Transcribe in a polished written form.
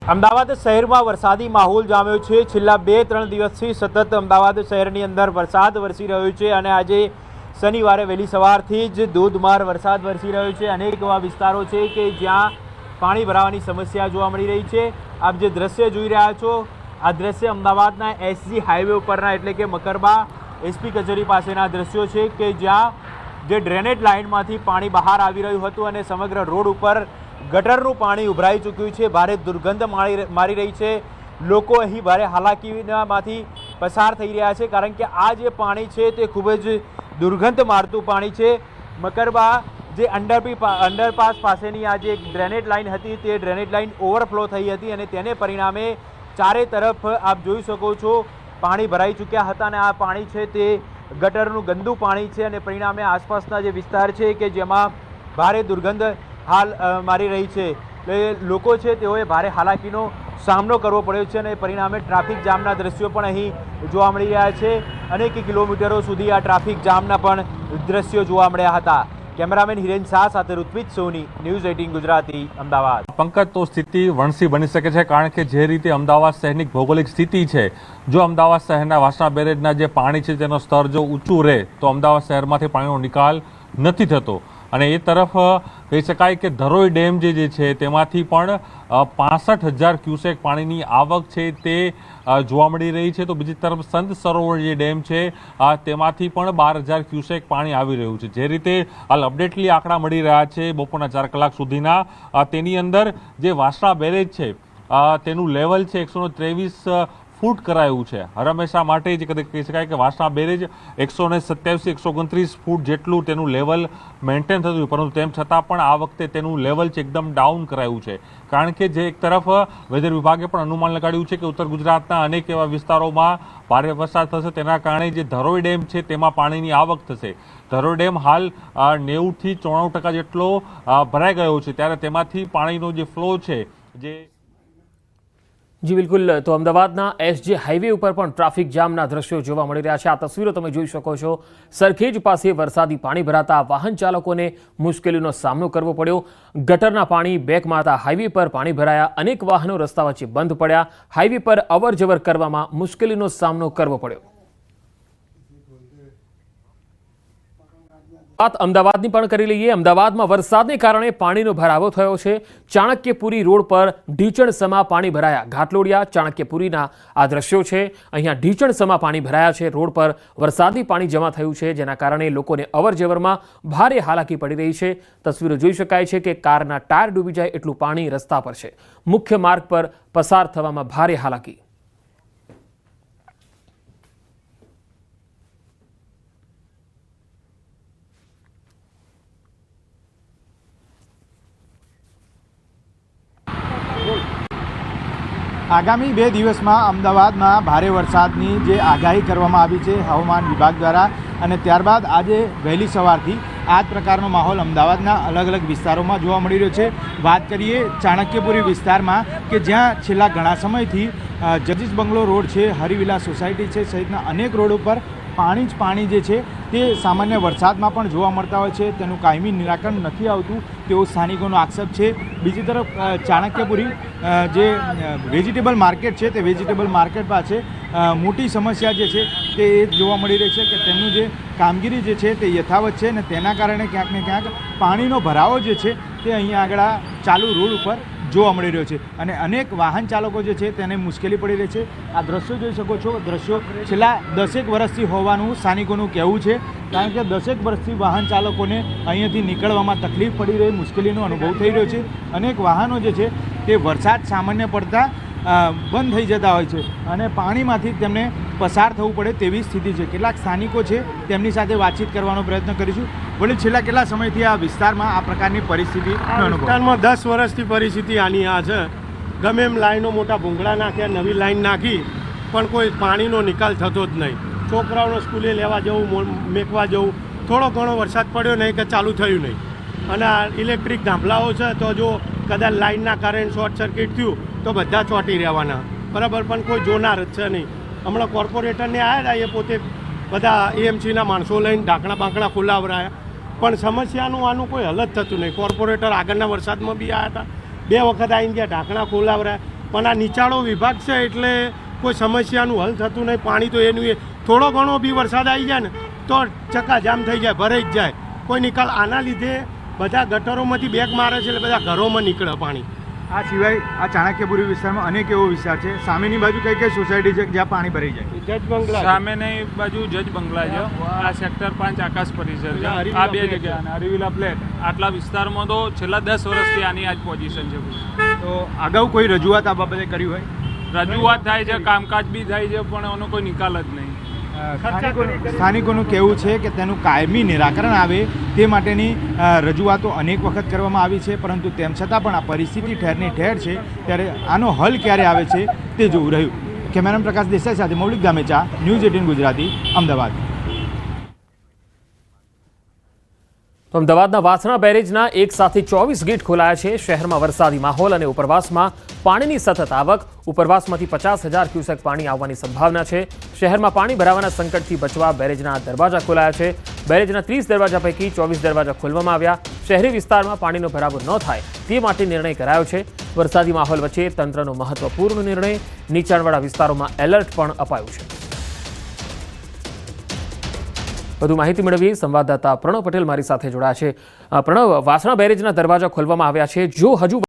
અમદાવાદ શહેરમાં વરસાદી માહોલ જામ્યો છે। છેલ્લા 2-3 દિવસથી સતત અમદાવાદ શહેરની અંદર વરસાદ વરસી રહ્યો છે અને આજે શનિવારે વહેલી સવારથી જ ધોધમાર વરસાદ વરસી રહ્યો છે। અનેક એવા વિસ્તારો છે કે જ્યાં પાણી ભરાવાની સમસ્યા જોવા મળી રહી છે। આપ જે દ્રશ્ય જોઈ રહ્યા છો આ દ્રશ્ય અમદાવાદના એસજી હાઈવે ઉપરના એટલે કે મકરબા એસપી કચેરી પાસેના દ્રશ્યો છે કે જ્યાં જે ડ્રેનેજ લાઇનમાંથી પાણી બહાર આવી રહ્યું હતું અને સમગ્ર રોડ ઉપર ગટરનું પાણી ઉભરાઈ ચૂક્યું છે। ભારે દુર્ગંધ મારી રહી છે। લોકો અહીં ભારે હાલાકીમાંથી પસાર થઈ રહ્યા છે કારણ કે આ જે પાણી છે તે ખૂબ જ દુર્ગંધ મારતું પાણી છે। મકરબા જે અંડરપાસ પાસેની આ જે ડ્રેનેજ લાઇન હતી તે ડ્રેનેજ લાઇન ઓવરફ્લો થઈ હતી અને તેને પરિણામે ચારે તરફ આપ જોઈ શકો છો પાણી ભરાઈ ચૂક્યા હતા અને આ પાણી છે તે ગટરનું ગંદુ પાણી છે અને પરિણામે આસપાસના જે વિસ્તાર છે કે જેમાં ભારે દુર્ગંધ હાલ મારી રહી છે। એટલે લોકો છે તેઓએ ભારે હાલાકીનો સામનો કરવો પડ્યો છે અને પરિણામે ટ્રાફિક જામના દ્રશ્યો પણ અહીં જોવા મળી રહ્યા છે। અનેક કિલોમીટરો સુધી આ ટ્રાફિક જામના પણ દ્રશ્યો જોવા મળ્યા હતા। કેમેરામેન હિરેન શાહ સાથે ઋત્વિક સોની, ન્યૂઝ 18 ગુજરાતી, અમદાવાદ। પંકજ, તો સ્થિતિ વણસી બની શકે છે કારણ કે જે રીતે અમદાવાદ શહેરની ભૌગોલિક સ્થિતિ છે, જો અમદાવાદ શહેરના વાસણા બેરેજના જે પાણી છે તેનો સ્તર જો ઊંચું રહે તો અમદાવાદ શહેરમાંથી પાણીનો નિકાલ નથી થતો અને એ તરફ કહી શકાય કે ધરોઈ ડેમ જે છે તેમાંથી પણ 65,000 ક્યુસેક પાણીની આવક છે તે જોવા મળી રહી છે। તો બીજી તરફ સંત સરોવર જે ડેમ છે તેમાંથી પણ 12,000 ક્યુસેક પાણી આવી રહ્યું છે। જે રીતે હાલ અપડેટલી આંકડા મળી રહ્યા છે બપોરના 4 કલાક સુધીના, તેની અંદર જે વાસણા બેરેજ છે તેનું લેવલ છે 123 ફૂટ કરાયું છે। હંમેશા માટે જ કહી શકાય કે વાસણા બેરેજ 127-129 ફૂટ જેટલું તેનું લેવલ મેન્ટેન થતું, પરંતુ તેમ છતાં પણ આ વખતે તેનું લેવલ છે એકદમ ડાઉન કરાયું છે કારણ કે જે એક તરફ વેધર વિભાગે પણ અનુમાન લગાડ્યું છે કે ઉત્તર ગુજરાતના અનેક એવા વિસ્તારોમાં ભારે વરસાદ થશે, તેના કારણે જે ધરોઈ ડેમ છે તેમાં પાણીની આવક થશે। ધરોઈ ડેમ હાલ 90% થી 94% જેટલો ભરાઈ ગયો છે, ત્યારે તેમાંથી પાણીનો જે ફ્લો છે જે જી બિલકુલ। તો અમદાવાદના એસજી હાઈવે ઉપર પણ ટ્રાફિક જામના દ્રશ્યો જોવા મળી રહ્યા છે। આ તસવીરો તમે જોઈ શકો છો। સરખેજ પાસે વરસાદી પાણી ભરાતા વાહન ચાલકોને મુશ્કેલીનો સામનો કરવો પડ્યો। ગટરના પાણી બેક મારતા હાઈવે પર પાણી ભરાયા, અનેક વાહનો રસ્તા વચ્ચે બંધ પડ્યા, હાઈવે પર અવરજવર કરવામાં મુશ્કેલીનો સામનો કરવો પડ્યો। વાત અમદાવાદની પણ કરી લઈએ। અમદાવાદમાં વરસાદને કારણે પાણીનો ભરાવો થયો છે। ચાણક્યપુરી રોડ પર ઢીચણસમા પાણી ભરાયા। ઘાટલોડિયા ચાણક્યપુરીના આ દ્રશ્યો છે। અહીંયા ઢીચણસમા પાણી ભરાયા છે। રોડ પર વરસાદી પાણી જમા થયું છે, જેના કારણે લોકોને અવરજવરમાં ભારે હાલાકી પડી રહી છે। તસવીરો જોઈ શકાય છે કે કારના ટાયર ડૂબી જાય એટલું પાણી રસ્તા પર છે। મુખ્ય માર્ગ પર પસાર થવામાં ભારે હાલાકી। આગામી 2 દિવસમાં અમદાવાદમાં ભારે વરસાદની જે આગાહી કરવામાં આવી છે હવામાન વિભાગ દ્વારા, અને ત્યારબાદ આજે વહેલી સવારથી આ જ પ્રકારનો માહોલ અમદાવાદના અલગ અલગ વિસ્તારોમાં જોવા મળી રહ્યો છે। વાત કરીએ ચાણક્યપુરી વિસ્તારમાં કે જ્યાં છેલ્લા ઘણા સમયથી જગદીશ બંગલો રોડ છે, હરિવિલાસ સોસાયટી છે સહિતના અનેક રોડ ઉપર પાણી જ પાણી જે છે તે સામાન્ય વરસાદમાં પણ જોવા મળતા હોય છે, તેનું કાયમી નિરાકરણ નથી આવતું તેવો સ્થાનિકોનો આક્ષેપ છે। બીજી તરફ ચાણક્યપુરી જે વેજીટેબલ માર્કેટ છે તે વેજીટેબલ માર્કેટ પાસે મોટી સમસ્યા જે છે તે એ જોવા મળી રહી છે કે તેમનું જે કામગીરી જે છે તે યથાવત છે અને તેના કારણે ક્યાંક ને ક્યાંક પાણીનો ભરાવો જે છે તે અહીંયા આગળ ચાલુ રોડ ઉપર જોવા મળી રહ્યો છે અને અનેક વાહન ચાલકો જે છે તેને મુશ્કેલી પડી રહી છે। આ દ્રશ્યો જોઈ શકો છો। દ્રશ્યો છેલ્લા 10 વર્ષથી હોવાનું સ્થાનિકોનું કહેવું છે કારણ કે 10 વર્ષથી વાહન ચાલકોને અહીંયાથી નીકળવામાં તકલીફ પડી રહી, મુશ્કેલીનો અનુભવ થઈ રહ્યો છે। અનેક વાહનો જે છે તે વરસાદ સામાન્ય પડતા બંધ થઈ જતા હોય છે અને પાણીમાંથી તેમને પસાર થવું પડે તેવી સ્થિતિ છે। કેટલાક સ્થાનિકો છે તેમની સાથે વાતચીત કરવાનો પ્રયત્ન કરીશું। વળી છેલ્લા કેટલા સમયથી આ વિસ્તારમાં આ પ્રકારની પરિસ્થિતિ વિસ્તારમાં 10 વર્ષથી પરિસ્થિતિ આની આ છે। ગમે એમ લાઈનો મોટા ભૂંગળા નાખ્યા, નવી લાઈન નાખી, પણ કોઈ પાણીનો નિકાલ થતો જ નહીં। છોકરાઓને સ્કૂલે લેવા જવું, મેકવા જવું, થોડો ઘણો વરસાદ પડ્યો નહીં કે ચાલુ થયું નહીં। અને આ ઇલેક્ટ્રિક ધાંભલાઓ છે તો જો કદાચ લાઇનના કારણે શોર્ટ સર્કિટ થયું તો બધા ચોંટી રહેવાના, બરાબર, પણ કોઈ જોનાર જ છે નહીં। હમણાં કોર્પોરેટરને આવ્યા હતા, એ પોતે બધા એએમસીના માણસો લઈને ઢાંકણા બાંકણા ખુલ્લાવરાયા, પણ સમસ્યાનું આનું કોઈ હલ જ થતું નહીં। કોર્પોરેટર આગળના વરસાદમાં બી આવ્યા હતા, 2 વખત આવીને ગયા, ઢાંકણા ખોલાવરા, પણ આ નીચાણો વિભાગ છે એટલે કોઈ સમસ્યાનું હલ થતું નહીં. પાણી તો એનું એ થોડો ઘણો બી વરસાદ આવી જાય ને તો ચક્કાજામ થઈ જાય, ભરાઈ જ જાય. કોઈ નિકાલ આના લીધે બધા ગટરોમાંથી બેગ મારે છે એટલે બધા ઘરોમાં નીકળે પાણી. આ સિવાય આ ચાણક્યપુરી વિસ્તારમાં અનેક એવો વિસ્તાર છે. સામેની બાજુ કઈ કઈ સોસાયટી છે કે જ્યાં પાણી ભરાઈ જાય? જજ બંગલા સામેની બાજુ જજ બંગલા છે, આ સેક્ટર 5 આકાશ પરિસર છે, આ બે જગ્યા અને હરિવિલા ફ્લેટ. આટલા વિસ્તારમાં તો છેલ્લા 10 વર્ષથી આની આ જ પોઝિશન છે. તો અગાઉ કોઈ રજૂઆત આ બાબતે કરી હોય? રજૂઆત થાય છે, કામકાજ બી થાય છે, પણ એનો કોઈ નિકાલ જ નહીં. સ્થાનિકોનું કહેવું છે કે તેનું કાયમી નિરાકરણ આવે તે માટેની રજૂઆતો અનેક વખત કરવામાં આવી છે, પરંતુ તેમ છતાં પણ આ પરિસ્થિતિ ઠેરની ઠેર છે. ત્યારે આનો હલ ક્યારે આવે છે તે જોવું રહ્યું. કેમેરામેન પ્રકાશ દેસાઈ સાથે મૌલિક ગામેચા, ન્યૂઝ 18 ગુજરાતી, અમદાવાદ. તો અમદાવાદના વાસણા બેરેજના એક સાથે 24 ગેટ ખોલાયા છે. શહેરમાં વરસાદી માહોલ અને ઉપરવાસમાં પાણીની સતત આવક. ઉપરવાસમાંથી 50,000 ક્યુસેક પાણી આવવાની સંભાવના છે. શહેરમાં પાણી ભરાવાના સંકટથી બચવા બેરેજના દરવાજા ખોલાયા છે. બેરેજના 30 દરવાજા પૈકી 24 દરવાજા ખોલવામાં આવ્યા. શહેરી વિસ્તારમાં પાણીનો ભરાવો ન થાય તે માટે નિર્ણય કરાયો છે. વરસાદી માહોલ વચ્ચે તંત્રનો મહત્વપૂર્ણ નિર્ણય. નીચાણવાળા વિસ્તારોમાં એલર્ટ પણ અપાયું છે. વધુ માહિતી મેળવી સંવાદદાતા પ્રણવ પટેલ મારી સાથે જોડાયા છે. પ્રણવ, વાસણા બેરેજના દરવાજા ખોલવામાં આવ્યા છે. જો હજુ